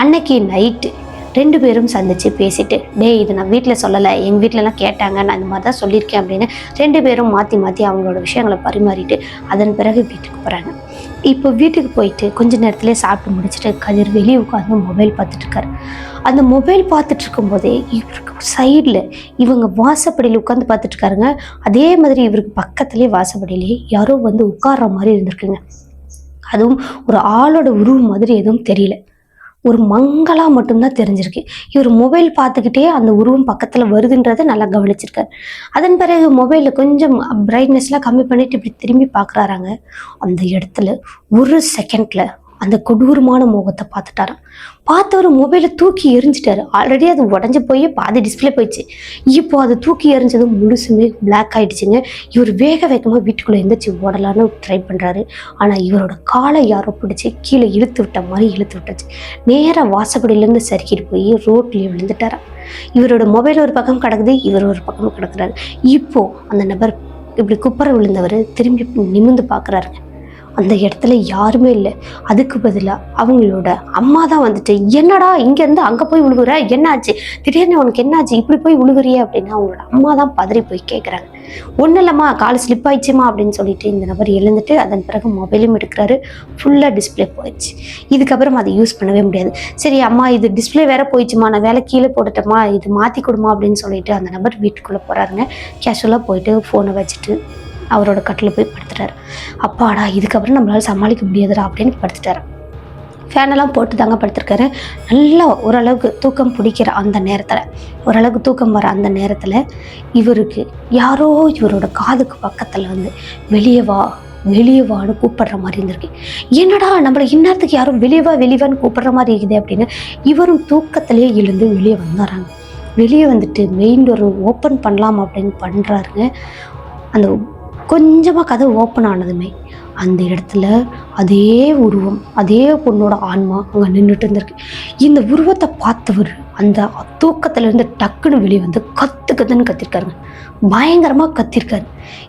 அன்னைக்கு நைட்டு 2 பேரும் சந்தித்து பேசிட்டு டேய் இது நான் வீட்டில் சொல்லலை, எங்கள் வீட்டிலலாம் கேட்டாங்க, நான் இந்த மாதிரி தான் சொல்லியிருக்கேன் அப்படின்னு 2 பேரும் மாற்றி அவங்களோட விஷயங்களை பரிமாறிட்டு அதன் பிறகு வீட்டுக்கு போகிறாங்க. இப்போ வீட்டுக்கு போயிட்டு கொஞ்ச நேரத்துலேயே சாப்பிட்டு முடிச்சுட்டு கதிர் வெளியே உட்காந்து மொபைல் பார்த்துட்ருக்காரு. அந்த மொபைல் பார்த்துட்டு இருக்கும்போதே இவருக்கு சைடில் இவங்க வாசப்படியில் உட்காந்து பார்த்துட்ருக்காருங்க. அதே மாதிரி இவருக்கு பக்கத்துலேயே வாசப்படியிலேயே யாரோ உட்கார்ற மாதிரி இருந்திருக்குங்க. அதுவும் ஒரு ஆளோட உருவம் மாதிரி எதுவும் தெரியல, ஒரு மங்கலாக மட்டும்தான் தெரிஞ்சிருக்கு. இவர் மொபைல் பார்த்துக்கிட்டே அந்த உருவம் பக்கத்தில் வருதுன்றதை நல்லா கவனிச்சிருக்காரு. அதன் பிறகு மொபைலில் கொஞ்சம் பிரைட்னஸ்லாம் கம்மி பண்ணிட்டு இப்படி திரும்பி பார்க்குறாராங்க. அந்த இடத்துல ஒரு செகண்டில் அந்த கொடூரமான முகத்தை பார்த்துட்டாராம். பார்த்தவர் மொபைலை தூக்கி எரிஞ்சிட்டாரு. ஆல்ரெடி அது உடஞ்சி போய் பாதி டிஸ்பிளே போயிடுச்சு. இப்போ அது தூக்கி எரிஞ்சதும் முழுசுமே பிளாக் ஆகிடுச்சுங்க. இவர் வேகமாக வீட்டுக்குள்ளே எந்திரிச்சு ஓடலான்னு ட்ரை பண்ணுறாரு. ஆனால் இவரோட காலை யாரோ பிடிச்சி கீழே இழுத்து விட்ட மாதிரி இழுத்து விட்டுச்சு. நேராக வாசப்படியிலேருந்து சறுக்கிட்டு போய் ரோட்லேயே விழுந்துட்டாரா. இவரோட மொபைல் ஒரு பக்கம் கிடக்குது, இவர் ஒரு பக்கம் கிடக்குறாரு. இப்போது அந்த நபர் இப்படி குப்புற விழுந்தவர் திரும்பி நிமிர்ந்து பார்க்குறாருங்க. அந்த இடத்துல யாருமே இல்லை. அதுக்கு பதிலாக அவங்களோட அம்மா தான் என்னடா இங்கேருந்து அங்கே போய் விழுகுற, என்னாச்சு திடீர்னு உனக்கு என்னாச்சு இப்படி போய் விழுகுறிய அப்படின்னு அவங்களோட அம்மா தான் பதறி போய் கேட்குறாங்க. ஒன்றும் இல்லைம்மா கால் ஸ்லிப் ஆயிடுச்சுமா அப்படின்னு சொல்லிட்டு இந்த நபர் எழுந்துட்டு அதன் பிறகு மொபைலும் எடுக்கிறாரு. ஃபுல்லாக டிஸ்பிளே போயிடுச்சு. இதுக்கப்புறம் அதை யூஸ் பண்ணவே முடியாது. சரி அம்மா இது டிஸ்பிளே வேற போயிடுச்சுமா, நான் வேலை கீழே போட்டுட்டேம்மா, இது மாற்றி கொடுமா அப்படின்னு சொல்லிட்டு அந்த நபர் வீட்டுக்குள்ளே போகிறாருங்க. கேஷுவலாக போயிட்டு ஃபோனை வச்சுட்டு அவரோட கட்டில் போய் படுத்துட்டாரு. அப்பாடா இதுக்கப்புறம் நம்மளால சமாளிக்க முடியாதுடா அப்படின்னு படுத்துட்டாரு. ஃபேனெல்லாம் போட்டு தாங்க படுத்திருக்காரு. நல்லா ஓரளவுக்கு தூக்கம் பிடிக்கிற அந்த நேரத்தில், ஓரளவுக்கு தூக்கம் வர அந்த நேரத்தில் இவருக்கு யாரோ இவரோட காதுக்கு பக்கத்தில் வெளியே வா வெளியே வான்னு கூப்பிடுற மாதிரி இருந்திருக்கு. என்னடா நம்மளை இந்நேரத்துக்கு யாரும் வெளியவான்னு கூப்பிடுற மாதிரி இருக்குது அப்படின்னு இவரும் தூக்கத்திலேயே எழுந்து வெளியே வந்துடுறாங்க. வெளியே மெயின் டோர் ஓப்பன் பண்ணலாம் அப்படின்னு பண்ணுறாருங்க. அந்த கொஞ்சமாக கதை ஓப்பன் ஆனதுமே அந்த இடத்துல அதே உருவம், அதே பொண்ணோட ஆன்மா அங்கே நின்றுட்டு இருந்திருக்கு. இந்த உருவத்தை பார்த்தவர் அந்த தூக்கத்திலேருந்து டக்குன்னு வெளியே கத்துன்னு கத்திருக்காருங்க. பயங்கரமாக கத்திருக்காரு.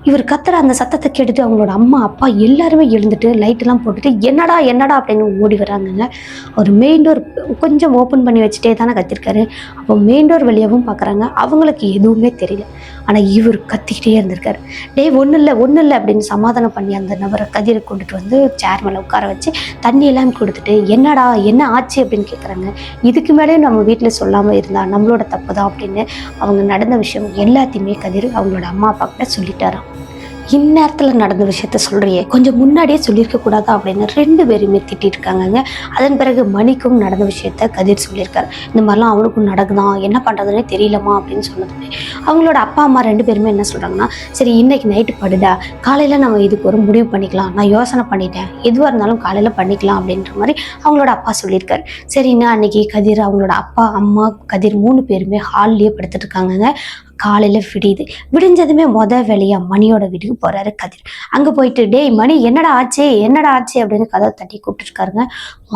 இவர் கத்துற அந்த சத்தத்தை கேட்டுட்டு அவங்களோட அம்மா அப்பா எல்லாருமே எழுந்துட்டு லைட்டெல்லாம் போட்டுட்டு என்னடா அப்படின்னு ஓடி வராங்கங்க. அவர் மெயின் டோர் கொஞ்சம் ஓப்பன் பண்ணி வச்சுட்டே தானே கத்திருக்காரு. அப்போ மெயின் டோர் வழியாகவும் பார்க்குறாங்க. அவங்களுக்கு எதுவுமே தெரியல. ஆனால் இவர் கத்திக்கிட்டே இருந்திருக்காரு. ஒன்றும் இல்லை அப்படின்னு சமாதானம் பண்ணி அந்த நபரை கதிரை கொண்டுட்டு சேர் மேலே உட்கார வச்சு தண்ணியெல்லாம் கொடுத்துட்டு என்னடா என்ன ஆச்சு அப்படின்னு கேட்குறாங்க. இதுக்கு மேலேயும் நம்ம வீட்டில் சொல்லாமல் இருந்தால் நம்மளோட தப்பு தான் அப்படின்னு அவங்க நடந்த விஷயம் எல்லாத்தையுமே கதிர் அவங்களோட அம்மா அப்பா கிட்ட சொல்லிட்டாராம். இந்நேரத்தில் நடந்த விஷயத்த சொல்கிறியே, கொஞ்சம் முன்னாடியே சொல்லியிருக்க கூடாதா அப்படின்னு 2 பேருமே திட்டிருக்காங்க. அதன் பிறகு மணிக்கும் நடந்த விஷயத்த கதிர் சொல்லியிருக்காரு. இந்த மாதிரிலாம் அவனுக்கும் நடக்குதான், என்ன பண்ணுறதுனே தெரியலமா அப்படின்னு சொன்னதுமே அவங்களோட அப்பா அம்மா 2 பேருமே என்ன சொல்கிறாங்கன்னா, சரி இன்னைக்கு நைட்டு படுடா, காலையில் நம்ம இதுக்கு ஒரு முடிவு பண்ணிக்கலாம், நான் யோசனை பண்ணிட்டேன், எதுவாக இருந்தாலும் காலையில் பண்ணிக்கலாம் அப்படின்ற மாதிரி அவங்களோட அப்பா சொல்லியிருக்காரு. சரின்னா அன்னைக்கு கதிர் அவங்களோட அப்பா அம்மா கதிர் 3 பேருமே ஹால்லேயே படுத்துட்டு இருக்காங்க. காலையில் விடிஞ்சதுமே வேலையாக மணியோட வீட்டுக்கு போகிறாரு கதிர். அங்கே போயிட்டு டேய் மணி என்னடா ஆச்சு அப்படின்னு கதவை தட்டி கூப்பிட்டுருக்காருங்க.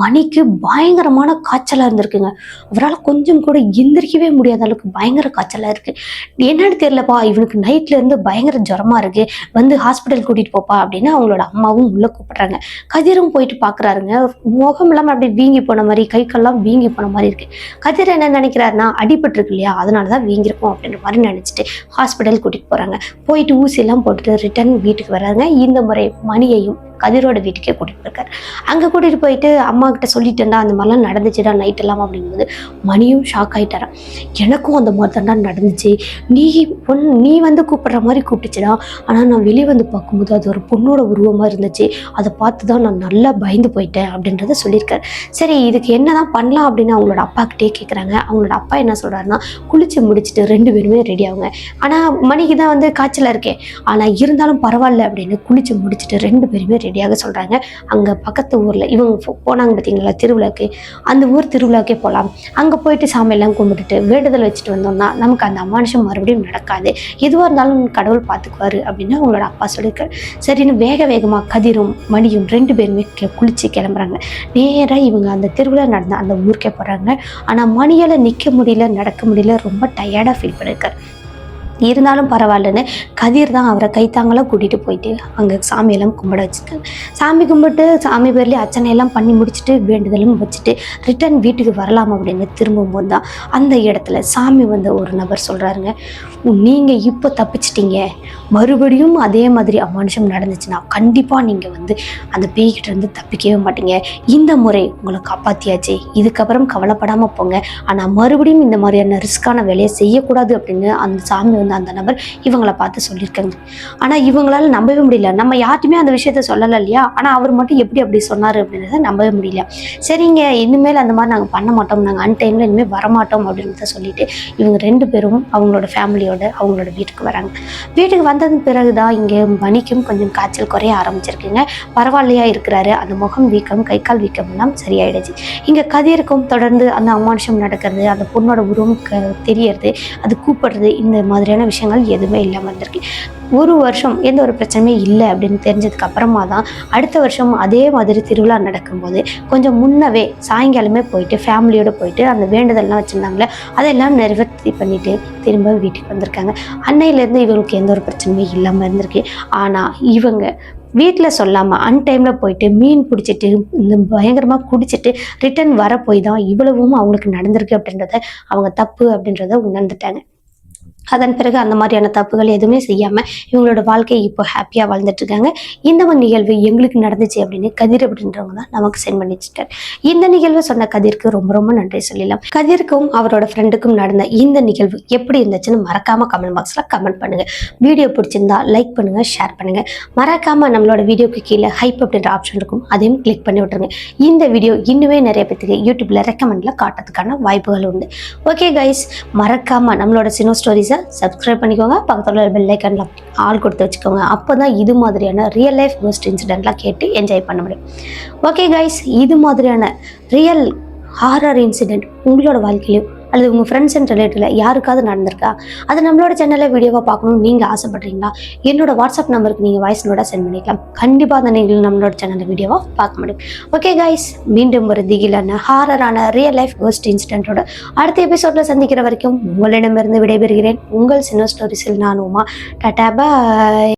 மணிக்கு பயங்கரமான காய்ச்சலாக இருந்திருக்குங்க. அவரால் கொஞ்சம் கூட எந்திரிக்கவே முடியாத அளவுக்கு பயங்கர காய்ச்சலாக இருக்குது. என்னன்னு தெரியலப்பா, இவனுக்கு நைட்ல இருந்து பயங்கர ஜுரமா இருக்கு, வந்து ஹாஸ்பிட்டல் கூட்டிட்டு போப்பா அப்படின்னு அவங்களோட அம்மாவும் உள்ள கூப்பிடுறாங்க. கதிரும் போயிட்டு பார்க்குறாருங்க. முகம் இல்லாமல் அப்படியே வீங்கி போன மாதிரி, கை கால்லாம் வீங்கி போன மாதிரி இருக்கு. கதிர் என்ன நினைக்கிறாருன்னா, அடிபட்டிருக்கு இல்லையா, அதனால தான் வீங்கிருக்கும் அப்படின்ற மாதிரி நினச்சிட்டு ஹாஸ்பிட்டல் கூட்டிட்டு போறாங்க. போயிட்டு ஊசியெல்லாம் போட்டுட்டு ரிட்டர்ன் வீட்டுக்கு வர்றாங்க. இந்த முறை மணியையும் கதிரோட வீட்டுக்கே கூட்டிட்டு போயிருக்காரு. அங்கே கூட்டிட்டு போயிட்டு அம்மா கிட்ட சொல்லிட்டேன்டா, அந்த மாதிரிலாம் நடந்துச்சுடா நைட் எல்லாம் அப்படிங்கும்போது மணியும் ஷாக் ஆயிட்டாரான். எனக்கும் அந்த மாதிரி தான்டா நடந்துச்சு, நீ வந்து கூப்பிடுற மாதிரி கூப்பிட்டுச்சுடா, ஆனால் நான் வெளியே வந்து பார்க்கும்போது அது ஒரு பொண்ணோட உருவமாக இருந்துச்சு, அதை பார்த்து தான் நான் நல்லா பயந்து போயிட்டேன் அப்படின்றத சொல்லியிருக்காரு. சரி, இதுக்கு என்னதான் பண்ணலாம் அப்படின்னு அவங்களோட அப்பா கிட்டே கேட்குறாங்க. அவங்களோட அப்பா என்ன சொல்கிறாருன்னா, குளிச்சு முடிச்சுட்டு 2 பேருமே ரெடி ஆகுங்க. ஆனால் மணிக்கு தான் வந்து காய்ச்சலாக இருக்கேன், ஆனால் இருந்தாலும் பரவாயில்ல அப்படின்னு குளிச்சு முடிச்சுட்டு 2 பேருமே ரெடியாக சொல்கிறாங்க. அங்கே பக்கத்து ஊரில் இவங்க போனாங்க பார்த்தீங்களா திருவிழாக்கு, அந்த ஊர் திருவிழாக்கே போகலாம். அங்கே போயிட்டு சாமியெல்லாம் கும்பிட்டுட்டு வேண்டுதல் வச்சுட்டு வந்தோம்னா நமக்கு அந்த அமானுஷம் மறுபடியும் நடக்காது, எதுவாக இருந்தாலும் கடவுள் பார்த்துக்குவாரு அப்படின்னு அவங்களோட அப்பா சொல்லியிருக்காரு. சரின்னு வேகமாக கதிரும் மணியும் 2 பேருமே குளிச்சு கிளம்புறாங்க. நேராக இவங்க அந்த திருவிழா நடந்த அந்த ஊருக்கே போகிறாங்க. ஆனால் மணியால் நிற்க முடியல, நடக்க முடியல, ரொம்ப டயர்டாக ஃபீல் பண்ணியிருக்காரு. இருந்தாலும் பரவாயில்லன்னு கதிர் தான் அவரை கைத்தாங்களாக கூட்டிகிட்டு போயிட்டு அங்கே சாமியெல்லாம் கும்பிட வச்சுருக்காங்க. சாமி கும்பிட்டு சாமி பேர்லேயே அர்ச்சனையெல்லாம் பண்ணி முடிச்சுட்டு வேண்டுதலும் வச்சுட்டு ரிட்டர்ன் வீட்டுக்கு வரலாம் அப்படின்னு திரும்பும்போது தான் அந்த இடத்துல சாமி வந்து ஒரு நபர் சொல்கிறாருங்க, நீங்கள் இப்போ தப்பிச்சிட்டீங்க, மறுபடியும் அதே மாதிரி அமானுஷம் நடந்துச்சுன்னா கண்டிப்பாக நீங்கள் வந்து அந்த பேய்கிட்ட இருந்து தப்பிக்கவே மாட்டீங்க, இந்த முறை உங்களை காப்பாற்றியாச்சு, இதுக்கப்புறம் கவலைப்படாமல் போங்க, ஆனால் மறுபடியும் இந்த மாதிரியான ரிஸ்க்கான வேலையை செய்யக்கூடாது அப்படின்னு அந்த சாமி வந்து அந்த நபர் இவங்களை பார்த்து சொல்லியிருக்காங்க. ஆனால் இவங்களால நம்பவே முடியல. நம்ம யார்ட்டுமே அந்த விஷயத்த சொல்லலை இல்லையா, ஆனால் அவர் மட்டும் எப்படி அப்படி சொன்னார் அப்படின்றத நம்பவே முடியல. சரிங்க, இனிமேல் அந்த மாதிரி நாங்கள் பண்ண மாட்டோம், நாங்கள் அன்டைமில் இனிமேல் வரமாட்டோம் அப்படின்றத சொல்லிட்டு இவங்க 2 பேரும் அவங்களோட ஃபேமிலியோட அவங்களோட வீட்டுக்கு வராங்க. வீட்டுக்கு வந்தது பிறகு தான் இங்கே மணிக்கும் கொஞ்சம் காய்ச்சல் குறைய ஆரம்பிச்சிருக்குங்க. பரவாயில்லையா இருக்கிறாரு, அந்த முகம் வீக்கம், கை கால் வீக்கம் எல்லாம் சரியாயிடுச்சு. இங்கே கதிருக்கும் தொடர்ந்து அந்த அமானுஷம் நடக்கிறது, அந்த பொண்ணோட உருவம் தெரியறது, அது கூப்பிடுறது, இந்த மாதிரியான விஷயங்கள் எதுவுமே இல்லாமல் இருந்திருக்கு. 1 வருஷம் எந்த ஒரு பிரச்சனையுமே இல்லை அப்படின்னு தெரிஞ்சதுக்கு அப்புறமா தான் அடுத்த வருஷம் அதே மாதிரி திருவிழா நடக்கும்போது கொஞ்சம் முன்னவே சாயங்காலமே போயிட்டு ஃபேமிலியோடு போயிட்டு அந்த வேண்டுதல்லாம் வச்சுருந்தாங்களே அதெல்லாம் நிறைவேற்றி பண்ணிட்டு திரும்ப வீட்டுக்கு வந்திருக்காங்க. அன்னையிலேருந்து இவங்களுக்கு எந்த ஒரு பிரச்சனையுமே இல்லாமல் இருந்திருக்கு. ஆனால் இவங்க வீட்டில் சொல்லாமல் அன்டைமில் போயிட்டு மீன் பிடிச்சிட்டு இந்த பயங்கரமாக குடிச்சிட்டு ரிட்டர்ன் வர போய் தான் இவ்வளவும் அவங்களுக்கு நடந்திருக்கு அப்படின்றத அவங்க தப்பு அப்படின்றத உணர்ந்துட்டாங்க. அதன் பிறகு அந்த மாதிரியான தப்புகள் எதுவுமே செய்யாமல் இவங்களோட வாழ்க்கையை இப்போ ஹாப்பியாக வாழ்ந்துட்டு இருக்காங்க. இந்த ஒரு நிகழ்வு எங்களுக்கு நடந்துச்சு அப்படின்னு கதிர் அப்படின்றவங்க தான் நமக்கு சென்ட் பண்ணி வச்சுட்டார். இந்த நிகழ்வு சொன்ன கதிருக்கு ரொம்ப ரொம்ப நன்றி சொல்லலாம். கதிருக்கும் அவரோட ஃப்ரெண்டுக்கும் நடந்த இந்த நிகழ்வு எப்படி இருந்துச்சுன்னு மறக்காம கமெண்ட் பாக்ஸில் கமெண்ட் பண்ணுங்க. வீடியோ பிடிச்சிருந்தா லைக் பண்ணுங்க, ஷேர் பண்ணுங்க. மறக்காம நம்மளோட வீடியோக்கு கீழே ஹைப் அப்படின்ற ஆப்ஷன் இருக்கும், அதையும் கிளிக் பண்ணி விட்டுருங்க. இந்த வீடியோ இன்னுமே நிறைய பேருக்கு யூடியூப்ல ரெக்கமெண்ட்ல காட்டுறதுக்கான வாய்ப்புகள் உண்டு. ஓகே கைஸ், மறக்காம நம்மளோட சினோ ஸ்டோரிஸ் சப்ஸ்கிரைப் பண்ணிக்கோங்க. பக்கத்துல பெல் ஐகான்ல ஆல் கொடுத்து வச்சுக்கோங்க. அப்போதான் இது மாதிரியான ரியல் லைஃப் கோஸ்ட் இன்சிடென்ட்லாம் கேட்டு என்ஜாய் பண்ண முடியும். ஓகே கைஸ், இது மாதிரியான ரியல் ஹாரர் இன்சிடென்ட் உங்களோட வாழ்க்கையிலும் அல்லது உங்கள் ஃப்ரெண்ட்ஸ் அண்ட் ரிலேட்டிவில் யாருக்காவது நடந்திருக்கா, அது நம்மளோட சேனலில் வீடியோவாக பார்க்கணும்னு நீங்கள் ஆசைப்படுறீங்களா, என்னோட வாட்ஸ்அப் நம்பருக்கு நீங்கள் வாய்ஸ் நோட்டாக சென்ட் பண்ணிக்கலாம். கண்டிப்பாக அந்த நீங்கள் நம்மளோட சேனலில் வீடியோவாக பார்க்க முடியும். ஓகே கைஸ், மீண்டும் ஒரு திகிலான ஹாரரான ரியல் லைஃப் கோஸ்ட் இன்சிடென்ட்டோட அடுத்த எபிசோடில் சந்திக்கிற வரைக்கும் உங்களிடமிருந்து விடைபெறுகிறேன். உங்கள் சினோ ஸ்டோரிஸில் நான் உமா. டாடா பாய்.